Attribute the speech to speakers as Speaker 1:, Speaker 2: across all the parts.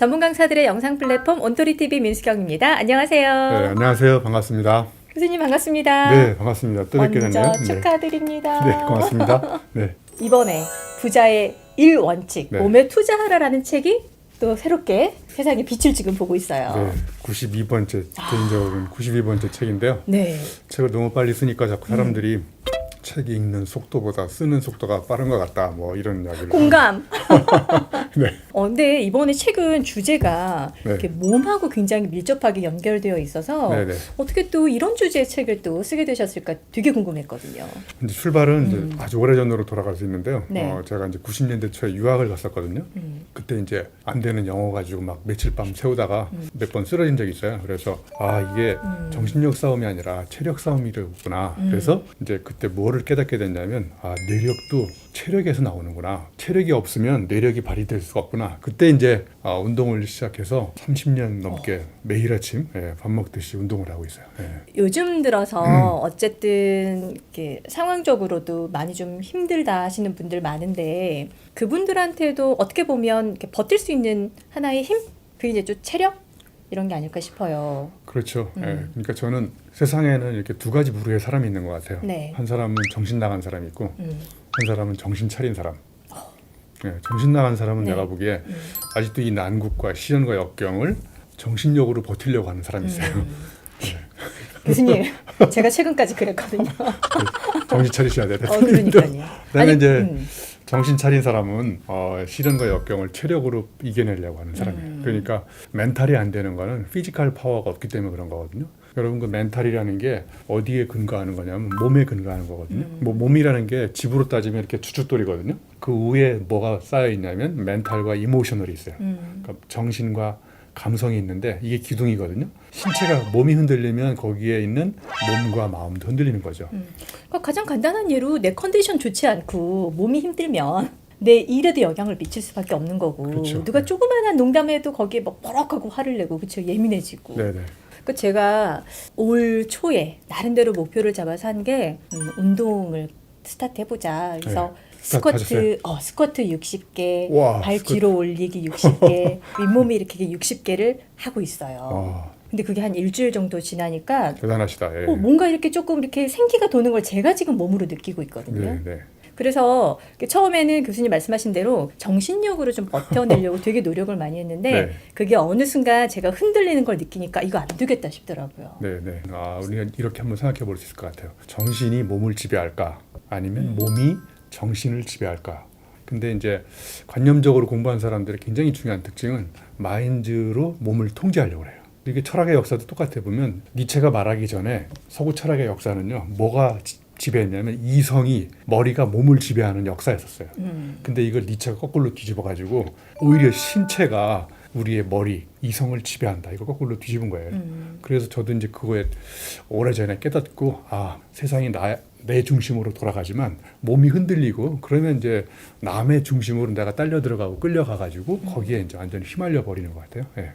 Speaker 1: 전문 강사들의 영상 플랫폼 온토리TV 민수경입니다. 안녕하세요.
Speaker 2: 네, 안녕하세요. 반갑습니다.
Speaker 1: 교수님 반갑습니다.
Speaker 2: 네, 반갑습니다. 또 뵙게 되네요.
Speaker 1: 먼저 축하드립니다.
Speaker 2: 네, 고맙습니다. 네.
Speaker 1: 이번에 부자의 1원칙,
Speaker 2: 네.
Speaker 1: 몸에 투자하라라는 책이 또 새롭게 세상에 빛을 지금 보고 있어요.
Speaker 2: 네, 92번째, 개인적으로는 92번째 책인데요.
Speaker 1: 네.
Speaker 2: 책을 너무 빨리 쓰니까 자꾸 사람들이 책 읽는 속도보다 쓰는 속도가 빠른 것 같다. 뭐 이런 이야기를.
Speaker 1: 공감.
Speaker 2: 네.
Speaker 1: 근데 이번에 책은 주제가
Speaker 2: 네.
Speaker 1: 이렇게 몸하고 굉장히 밀접하게 연결되어 있어서
Speaker 2: 네네.
Speaker 1: 어떻게 또 이런 주제의 책을 또 쓰게 되셨을까 되게 궁금했거든요.
Speaker 2: 이제 출발은 이제 아주 오래전으로 돌아갈 수 있는데요.
Speaker 1: 네.
Speaker 2: 제가 이제 90년대 초에 유학을 갔었거든요. 그때 이제 안 되는 영어 가지고 막 며칠 밤 새우다가 몇 번 쓰러진 적이 있어요. 그래서 이게 정신력 싸움이 아니라 체력 싸움이구나. 그래서 이제 그때 뭐를 깨닫게 됐냐면 뇌력도 체력에서 나오는구나. 체력이 없으면 뇌력이 발휘될 수가 없구나. 그때 이제 운동을 시작해서 30년 넘게 매일 아침 밥 먹듯이 운동을 하고 있어요. 예.
Speaker 1: 요즘 들어서 어쨌든 이렇게 상황적으로도 많이 좀 힘들다 하시는 분들 많은데 그분들한테도 어떻게 보면 이렇게 버틸 수 있는 하나의 힘? 그게 이제 좀 체력? 이런 게 아닐까 싶어요.
Speaker 2: 그렇죠. 예. 그러니까 저는 세상에는 이렇게 두 가지 부류의 사람이 있는 것 같아요.
Speaker 1: 네.
Speaker 2: 한 사람은 정신 나간 사람이 있고 한 사람은 정신 차린 사람. 예, 정신 나간 사람은
Speaker 1: 네.
Speaker 2: 내가 보기에 아직도 이 난국과 시련과 역경을 정신력으로 버티려고 하는 사람이 있어요.
Speaker 1: 교수님, 제가 최근까지 그랬거든요.
Speaker 2: 정신 차리셔야 돼요.
Speaker 1: 그러니까요.
Speaker 2: 그다음에 이제 정신 차린 사람은 시련과 역경을 체력으로 이겨내려고 하는 사람이에요. 그러니까 멘탈이 안 되는 거는 피지컬 파워가 없기 때문에 그런 거거든요. 여러분 그 멘탈이라는 게 어디에 근거하는 거냐면 몸에 근거하는 거거든요. 뭐 몸이라는 게 집으로 따지면 이렇게 주춧돌이거든요. 그 위에 뭐가 쌓여 있냐면 멘탈과 이모셔널이 있어요. 그러니까 정신과 감성이 있는데 이게 기둥이거든요. 신체가 몸이 흔들리면 거기에 있는 몸과 마음도 흔들리는 거죠.
Speaker 1: 그러니까 가장 간단한 예로 내 컨디션 좋지 않고 몸이 힘들면 내 일에도 영향을 미칠 수밖에 없는 거고
Speaker 2: 그렇죠.
Speaker 1: 누가 조그마한 농담에도 거기에 막 버럭하고 화를 내고 그렇죠 예민해지고.
Speaker 2: 네네.
Speaker 1: 그 제가 올 초에 나름대로 목표를 잡아서 한 게 운동을 스타트 해보자. 그래서
Speaker 2: 네.
Speaker 1: 스쿼트 60개,
Speaker 2: 와,
Speaker 1: 발
Speaker 2: 스쿼트.
Speaker 1: 뒤로 올리기 60개, 윗몸 일으키기 60개를 하고 있어요.
Speaker 2: 아,
Speaker 1: 근데 그게 한 일주일 정도 지나니까
Speaker 2: 대단하시다. 예.
Speaker 1: 뭔가 이렇게 조금 이렇게 생기가 도는 걸 제가 지금 몸으로 느끼고 있거든요.
Speaker 2: 네.
Speaker 1: 그래서 처음에는 교수님 말씀하신 대로 정신력으로 좀 버텨내려고 되게 노력을 많이 했는데
Speaker 2: 네.
Speaker 1: 그게 어느 순간 제가 흔들리는 걸 느끼니까 이거 안 되겠다 싶더라고요.
Speaker 2: 네네. 우리가 이렇게 한번 생각해 볼 수 있을 것 같아요. 정신이 몸을 지배할까? 아니면 몸이 정신을 지배할까? 근데 이제 관념적으로 공부한 사람들의 굉장히 중요한 특징은 마인드로 몸을 통제하려고 해요. 이게 철학의 역사도 똑같아 보면 니체가 말하기 전에 서구 철학의 역사는요. 뭐가 지배했냐면 이성이 머리가 몸을 지배하는 역사였었어요. 근데 이걸 니체가 거꾸로 뒤집어 가지고 오히려 신체가 우리의 머리, 이성을 지배한다. 이거 거꾸로 뒤집은 거예요. 그래서 저도 이제 그거에 오래전에 깨닫고 세상이 내 중심으로 돌아가지만 몸이 흔들리고 그러면 이제 남의 중심으로 내가 딸려 들어가고 끌려가 가지고 거기에 이제 완전히 휘말려 버리는 것 같아요. 예.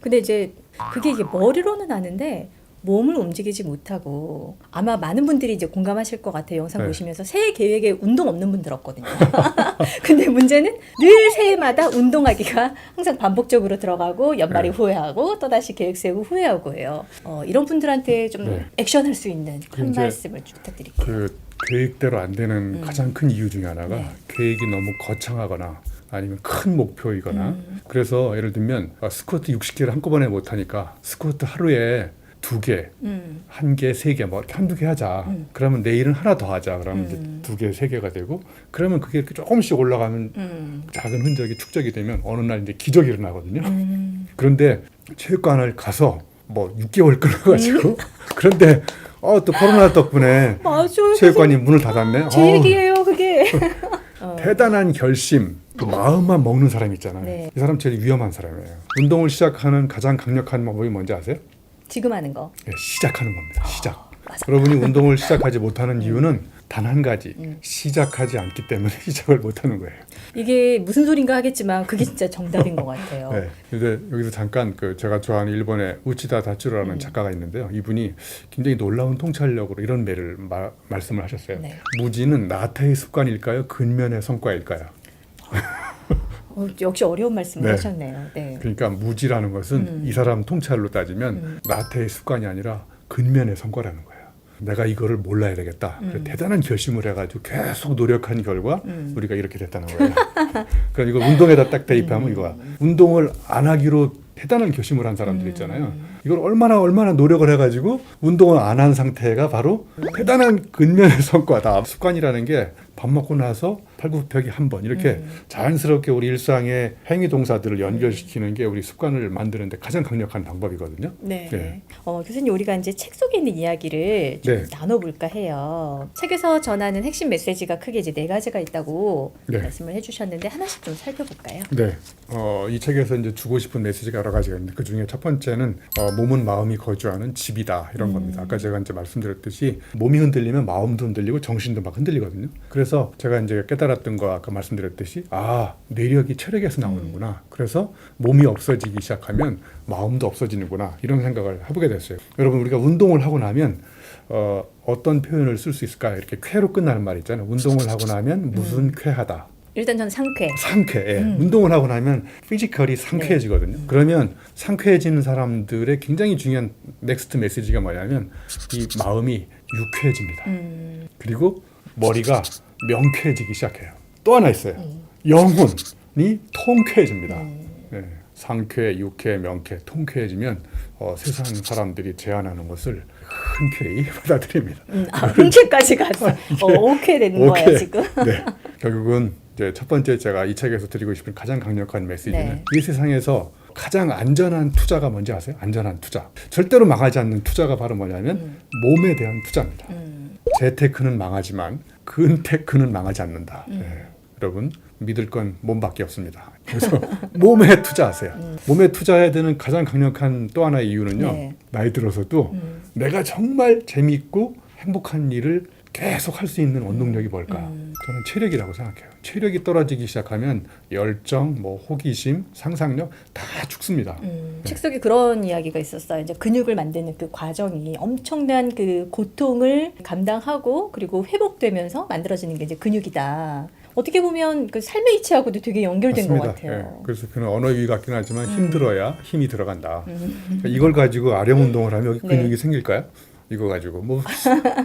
Speaker 1: 근데 이제 그게 이게 머리로는 아는데 몸을 움직이지 못하고 아마 많은 분들이 이제 공감하실 것 같아요. 영상
Speaker 2: 네.
Speaker 1: 보시면서 새해 계획에 운동 없는 분들 없거든요. 근데 문제는 늘 새해마다 운동하기가 항상 반복적으로 들어가고 연말에
Speaker 2: 네.
Speaker 1: 후회하고 또다시 계획 세우고 후회하고 해요. 이런 분들한테 좀
Speaker 2: 네.
Speaker 1: 액션할 수 있는 한
Speaker 2: 이제
Speaker 1: 말씀을 좀 부탁드릴게요.
Speaker 2: 그 계획대로 안 되는 가장 큰 이유 중에 하나가
Speaker 1: 네. 계획이
Speaker 2: 너무 거창하거나 아니면 큰 목표이거나 그래서 예를 들면 스쿼트 60개를 한꺼번에 못 하니까 스쿼트 하루에 2개, 1개, 3개 뭐 이렇게 한두 개 하자. 그러면 내일은 하나 더 하자. 그러면 이제 2개, 3개가 되고 그러면 그게 이렇게 조금씩 올라가면 작은 흔적이 축적이 되면 어느 날 이제 기적이 일어나거든요. 그런데 체육관을 가서 뭐 6개월 끊어가지고 그런데 또 코로나 덕분에
Speaker 1: 맞아요.
Speaker 2: 체육관이 문을 닫았네.
Speaker 1: 제 얘기예요, 그게.
Speaker 2: 대단한 결심, 그 마음만 먹는 사람 있잖아요.
Speaker 1: 네.
Speaker 2: 이 사람 제일 위험한 사람이에요. 운동을 시작하는 가장 강력한 방법이 뭔지 아세요?
Speaker 1: 지금 하는 거.
Speaker 2: 네, 시작하는 겁니다. 시작.
Speaker 1: 맞아.
Speaker 2: 여러분이 운동을 시작하지 못하는 이유는 단 한 가지. 시작하지 않기 때문에 시작을 못하는 거예요.
Speaker 1: 이게 무슨 소린가 하겠지만 그게 진짜 정답인 것 같아요.
Speaker 2: 네. 근데 여기서 잠깐 제가 좋아하는 일본의 우치다 다츠루라는 작가가 있는데요. 이분이 굉장히 놀라운 통찰력으로 이런 매를 말씀을 하셨어요.
Speaker 1: 네.
Speaker 2: 무지는 나태의 습관일까요? 근면의 성과일까요?
Speaker 1: 역시 어려운 말씀을
Speaker 2: 네.
Speaker 1: 하셨네요. 네.
Speaker 2: 그러니까 무지라는 것은 이 사람 통찰로 따지면 나태의 습관이 아니라 근면의 성과라는 거예요. 내가 이거를 몰라야 되겠다. 그래서 대단한 결심을 해가지고 계속 노력한 결과 우리가 이렇게 됐다는 거예요. 그러니까 이거 운동에다 딱 대입하면 이거야. 운동을 안 하기로 대단한 결심을 한 사람들 있잖아요. 이걸 얼마나 노력을 해가지고 운동을 안 한 상태가 바로 대단한 근면의 성과다. 습관이라는 게 밥 먹고 나서 팔굽혀펴기 한 번 이렇게 자연스럽게 우리 일상의 행위 동사들을 연결시키는 게 우리 습관을 만드는데 가장 강력한 방법이거든요.
Speaker 1: 네.
Speaker 2: 네.
Speaker 1: 교수님, 우리가 이제 책 속에 있는 이야기를 좀
Speaker 2: 네.
Speaker 1: 나눠볼까 해요. 책에서 전하는 핵심 메시지가 크게 이제 4가지가 있다고
Speaker 2: 네.
Speaker 1: 말씀을 해주셨는데 하나씩 좀 살펴볼까요?
Speaker 2: 네, 이 책에서 이제 주고 싶은 메시지가 여러 가지가 있는데 그 중에 첫 번째는 몸은 마음이 거주하는 집이다 이런 겁니다. 아까 제가 이제 말씀드렸듯이 몸이 흔들리면 마음도 흔들리고 정신도 막 흔들리거든요. 그래서 제가 이제 깨달았던 거 아까 말씀드렸듯이 뇌력이 체력에서 나오는구나. 그래서 몸이 없어지기 시작하면 마음도 없어지는구나 이런 생각을 해보게 됐어요. 여러분 우리가 운동을 하고 나면 어떤 표현을 쓸 수 있을까? 이렇게 쾌로 끝나는 말 있잖아요. 운동을 하고 나면 무슨 쾌하다.
Speaker 1: 일단 저는 상쾌.
Speaker 2: 상쾌. 운동을 하고 나면 피지컬이 상쾌해지거든요. 그러면 상쾌해지는 사람들의 굉장히 중요한 넥스트 메시지가 뭐냐면 이 마음이 유쾌해집니다. 그리고 머리가 명쾌해지기 시작해요. 또 하나 있어요. 영혼이 통쾌해집니다. 네. 상쾌, 유쾌, 명쾌, 통쾌해지면 세상 사람들이 제안하는 것을 흔쾌히 받아들입니다.
Speaker 1: 흔쾌까지 갔어. 오케이 되는 거예요 지금.
Speaker 2: 네. 결국은 이제 첫 번째 제가 이 책에서 드리고 싶은 가장 강력한 메시지는
Speaker 1: 네.
Speaker 2: 이 세상에서 가장 안전한 투자가 뭔지 아세요? 안전한 투자. 절대로 망하지 않는 투자가 바로 뭐냐면 몸에 대한 투자입니다. 재테크는 망하지만 근테크는 망하지 않는다. 네. 여러분 믿을 건 몸밖에 없습니다. 그래서 몸에 투자하세요. 몸에 투자해야 되는 가장 강력한 또 하나의 이유는요.
Speaker 1: 네.
Speaker 2: 나이 들어서도 내가 정말 재미있고 행복한 일을 계속 할 수 있는 원동력이 뭘까? 저는 체력이라고 생각해요. 체력이 떨어지기 시작하면 열정, 호기심, 상상력 다 죽습니다.
Speaker 1: 책 속에 그런 이야기가 있었어요. 이제 근육을 만드는 그 과정이 엄청난 그 고통을 감당하고 그리고 회복되면서 만들어지는 게 이제 근육이다. 어떻게 보면 그 삶의 이치하고도 되게 연결된 것
Speaker 2: 맞습니다.
Speaker 1: 같아요.
Speaker 2: 네. 그래서 그는 언어유희 같긴 하지만 힘들어야 힘이 들어간다. 그러니까 이걸 가지고 아령 운동을 하면 여기 근육이
Speaker 1: 네.
Speaker 2: 생길까요? 이거 가지고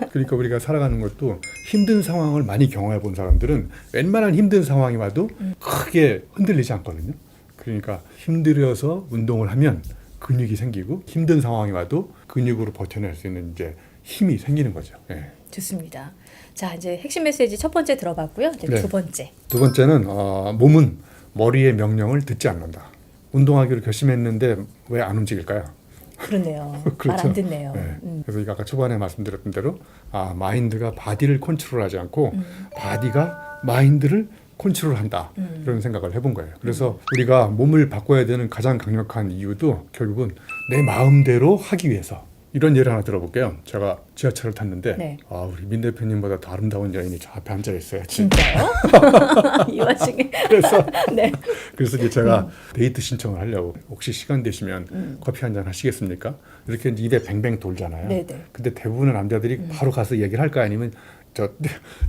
Speaker 2: 그러니까 우리가 살아가는 것도 힘든 상황을 많이 경험해 본 사람들은 웬만한 힘든 상황이 와도 크게 흔들리지 않거든요. 그러니까 힘들어서 운동을 하면 근육이 생기고 힘든 상황이 와도 근육으로 버텨낼 수 있는 이제 힘이 생기는 거죠. 네.
Speaker 1: 좋습니다. 자, 이제 핵심 메시지 첫 번째 들어봤고요. 이제
Speaker 2: 네.
Speaker 1: 두 번째.
Speaker 2: 두 번째는 몸은 머리의 명령을 듣지 않는다. 운동하기로 결심했는데 왜 안 움직일까요?
Speaker 1: 그렇네요.
Speaker 2: 그렇죠.
Speaker 1: 말 안 듣네요.
Speaker 2: 네. 그래서 이거 아까 초반에 말씀드렸던 대로 마인드가 바디를 컨트롤하지 않고 바디가 마인드를 컨트롤한다 이런 생각을 해본 거예요. 그래서 우리가 몸을 바꿔야 되는 가장 강력한 이유도 결국은 내 마음대로 하기 위해서. 이런 예를 하나 들어볼게요. 제가 지하철을 탔는데
Speaker 1: 네.
Speaker 2: 우리 민 대표님보다 더 아름다운 여인이 저 앞에 앉아 있어요.
Speaker 1: 진짜요? 이 와중에.
Speaker 2: 그래서
Speaker 1: 네.
Speaker 2: 그래서 이제 제가 데이트 신청을 하려고 혹시 시간 되시면 커피 한 잔 하시겠습니까? 이렇게 이제 입에 뱅뱅 돌잖아요.
Speaker 1: 네네.
Speaker 2: 근데 대부분의 남자들이 바로 가서 얘기를 할까요? 아니면 저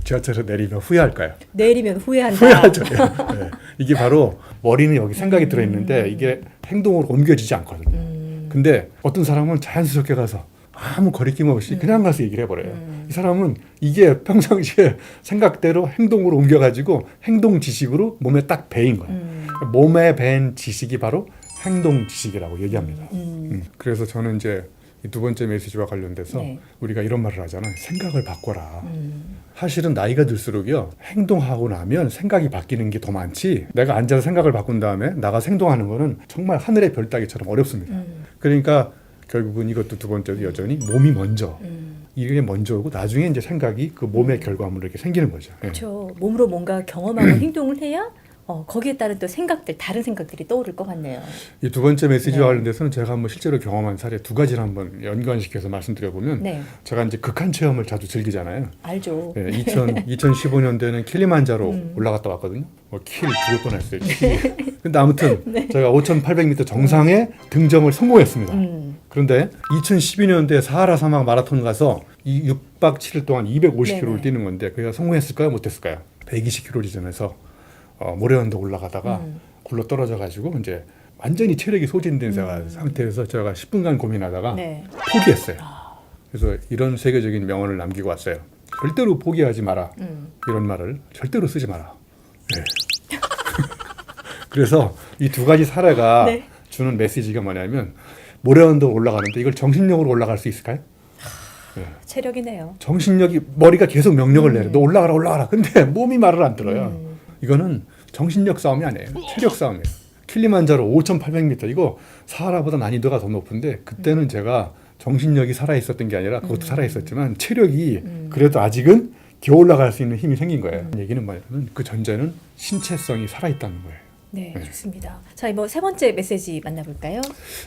Speaker 2: 지하철에서 내리면 후회할까요?
Speaker 1: 내리면 후회한다.
Speaker 2: 후회하죠. 네. 이게 바로 머리는 여기 생각이 들어있는데 이게 행동으로 옮겨지지 않거든요. 근데 어떤 사람은 자연스럽게 가서 아무 거리낌 없이 그냥 가서 얘기를 해버려요. 이 사람은 이게 평상시에 생각대로 행동으로 옮겨가지고 행동 지식으로 몸에 딱 배인 거예요. 몸에 밴 지식이 바로 행동 지식이라고 얘기합니다. 그래서 저는 이제 이 두 번째 메시지와 관련돼서
Speaker 1: 네.
Speaker 2: 우리가 이런 말을 하잖아요. 생각을 바꿔라. 사실은 나이가 들수록요. 행동하고 나면 생각이 바뀌는 게 더 많지. 내가 앉아서 생각을 바꾼 다음에 나가서 행동하는 거는 정말 하늘의 별 따기처럼 어렵습니다. 그러니까 결국은 이것도 두 번째도 여전히 몸이 먼저. 이게 먼저고 나중에 이제 생각이 그 몸의 결과물로 이렇게 생기는 거죠.
Speaker 1: 그렇죠. 몸으로 뭔가 경험하고 행동을 해야 거기에 따른 또 생각들, 다른 생각들이 떠오를 것 같네요.
Speaker 2: 이 두 번째 메시지와
Speaker 1: 네.
Speaker 2: 관련돼서는 제가 한번 실제로 경험한 사례 두 가지를 한번 연관시켜서 말씀드려보면
Speaker 1: 네.
Speaker 2: 제가 이제 극한 체험을 자주 즐기잖아요.
Speaker 1: 알죠.
Speaker 2: 네, 2015년도에는 킬리만자로 올라갔다 왔거든요. 킬 죽을 뻔했어요. 근데 아무튼 제가 5,800m 정상에 등정을 성공했습니다. 그런데 2012년도에 사하라 사막 마라톤 가서 이 6박 7일 동안 250km를
Speaker 1: 네네.
Speaker 2: 뛰는 건데 그가 성공했을까요? 못했을까요? 120km 지점에서 모래 언덕 올라가다가 굴러 떨어져 가지고 이제 완전히 체력이 소진된 상태에서 제가 10분간 고민하다가
Speaker 1: 네.
Speaker 2: 포기했어요. 그래서 이런 세계적인 명언을 남기고 왔어요. 절대로 포기하지 마라. 이런 말을 절대로 쓰지 마라. 네. 그래서 이 두 가지 사례가
Speaker 1: 네.
Speaker 2: 주는 메시지가 뭐냐면 모래언덕 올라가는데 이걸 정신력으로 올라갈 수 있을까요? 네.
Speaker 1: 체력이네요.
Speaker 2: 정신력이 머리가 계속 명령을 내려. 너 올라가라. 근데 몸이 말을 안 들어요. 이거는 정신력 싸움이 아니에요. 체력 싸움이에요. 킬리만자로 5,800m 이거 사하라보다 난이도가 더 높은데 그때는 제가 정신력이 살아있었던 게 아니라 그것도 살아있었지만 체력이 그래도 아직은 겨우 올라갈 수 있는 힘이 생긴 거예요. 얘기는 뭐냐면 그 전제는 신체성이 살아있다는 거예요.
Speaker 1: 네, 좋습니다. 자, 뭐 세 번째 메시지 만나볼까요?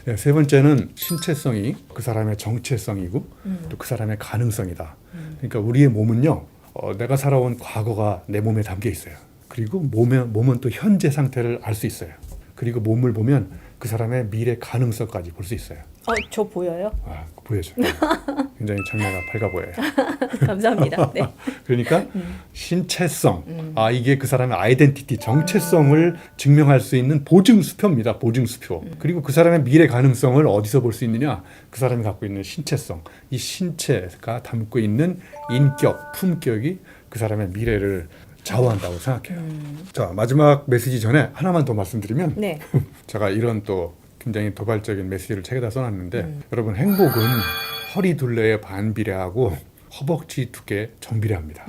Speaker 2: 네, 세 번째는 신체성이 그 사람의 정체성이고 또 그 사람의 가능성이다. 그러니까 우리의 몸은요, 내가 살아온 과거가 내 몸에 담겨 있어요. 그리고 몸은 또 현재 상태를 알 수 있어요. 그리고 몸을 보면 그 사람의 미래 가능성까지 볼 수 있어요.
Speaker 1: 저 보여요?
Speaker 2: 아, 보여줘. 굉장히 장래가 밝아 보여요.
Speaker 1: 감사합니다. 네.
Speaker 2: 그러니까 신체성, 이게 그 사람의 아이덴티티, 정체성을 증명할 수 있는 보증수표입니다. 보증수표. 그리고 그 사람의 미래 가능성을 어디서 볼 수 있느냐? 그 사람이 갖고 있는 신체성, 이 신체가 담고 있는 인격, 품격이 그 사람의 미래를 좌우한다고 생각해요. 자, 마지막 메시지 전에 하나만 더 말씀드리면
Speaker 1: 네.
Speaker 2: 제가 이런 또 굉장히 도발적인 메시지를 책에다 써놨는데 여러분, 행복은 허리 둘레에 반비례하고 허벅지 두께 정비례합니다.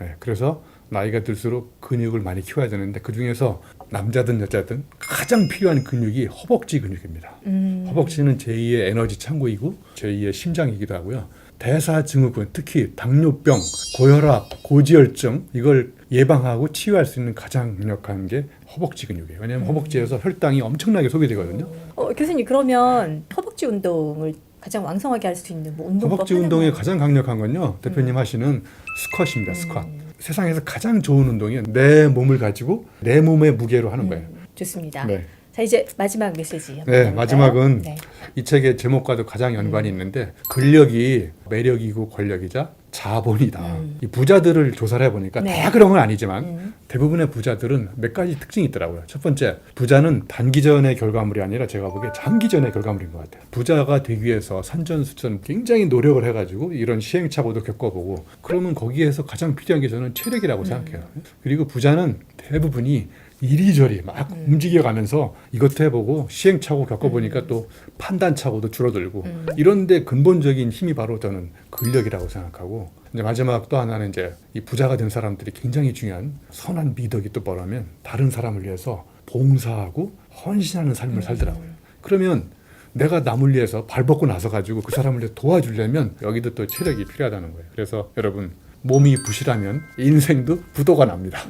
Speaker 2: 네, 그래서 나이가 들수록 근육을 많이 키워야 되는데 그중에서 남자든 여자든 가장 필요한 근육이 허벅지 근육입니다. 허벅지는 제2의 에너지 창고이고 제2의 심장이기도 하고요. 대사증후군, 특히 당뇨병, 고혈압, 고지혈증 이걸 예방하고 치유할 수 있는 가장 강력한 게 허벅지 근육이에요. 왜냐하면 허벅지에서 혈당이 엄청나게 소비되거든요.
Speaker 1: 교수님, 그러면 허벅지 운동을 가장 왕성하게 할 수 있는 뭐 운동법
Speaker 2: 허벅지
Speaker 1: 하나만.
Speaker 2: 운동의 가장 강력한 건요, 대표님 하시는 스쿼트입니다. 스쿼트. 세상에서 가장 좋은 운동이 내 몸을 가지고 내 몸의 무게로 하는 거예요.
Speaker 1: 좋습니다.
Speaker 2: 네.
Speaker 1: 자, 이제 마지막 메시지. 한번
Speaker 2: 네,
Speaker 1: 해볼까요?
Speaker 2: 마지막은
Speaker 1: 네.
Speaker 2: 이 책의 제목과도 가장 연관이 있는데 근력이 매력이고 권력이자 자본이다. 이 부자들을 조사를 해보니까
Speaker 1: 네.
Speaker 2: 다 그런 건 아니지만 대부분의 부자들은 몇 가지 특징이 있더라고요. 첫 번째, 부자는 단기전의 결과물이 아니라 제가 보기에 장기전의 결과물인 것 같아요. 부자가 되기 위해서 산전수전 굉장히 노력을 해가지고 이런 시행착오도 겪어보고 그러면 거기에서 가장 필요한 게 저는 체력이라고 생각해요. 그리고 부자는 대부분이 이리저리 막 움직여가면서 이것도 해보고 시행착오 겪어보니까 또 판단착오도 줄어들고 이런데 근본적인 힘이 바로 저는 근력이라고 생각하고 이제 마지막 또 하나는 이제 이 부자가 된 사람들이 굉장히 중요한 선한 미덕이 또 뭐라면 다른 사람을 위해서 봉사하고 헌신하는 삶을 살더라고요. 그러면 내가 남을 위해서 발벗고 나서가지고 그 사람을 위해 도와주려면 여기도 또 체력이 필요하다는 거예요. 그래서 여러분, 몸이 부실하면 인생도 부도가 납니다.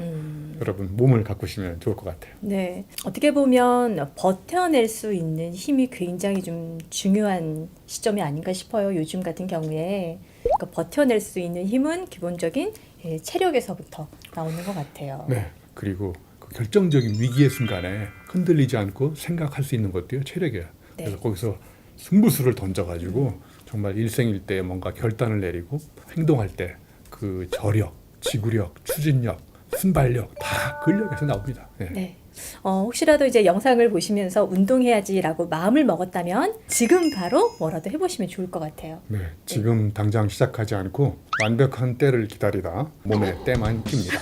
Speaker 2: 여러분, 몸을 가꾸시면 좋을 것 같아요.
Speaker 1: 네, 어떻게 보면 버텨낼 수 있는 힘이 굉장히 좀 중요한 시점이 아닌가 싶어요. 요즘 같은 경우에 그러니까 버텨낼 수 있는 힘은 기본적인 체력에서부터 나오는 것 같아요.
Speaker 2: 네, 그리고 그 결정적인 위기의 순간에 흔들리지 않고 생각할 수 있는 것도요, 체력이에요.
Speaker 1: 네.
Speaker 2: 그래서 거기서 승부수를 던져가지고 정말 일생일대에 뭔가 결단을 내리고 행동할 때 그 저력, 지구력, 추진력, 순발력 다 근력에서 나옵니다. 네.
Speaker 1: 네. 혹시라도 이제 영상을 보시면서 운동해야지라고 마음을 먹었다면 지금 바로 뭐라도 해보시면 좋을 것 같아요.
Speaker 2: 네, 지금 당장 시작하지 않고 완벽한 때를 기다리다 몸에 때만 낍니다.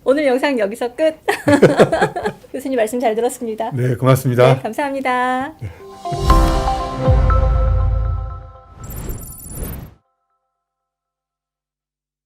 Speaker 1: 오늘 영상 여기서 끝. 교수님 말씀 잘 들었습니다.
Speaker 2: 네, 고맙습니다.
Speaker 1: 네, 감사합니다.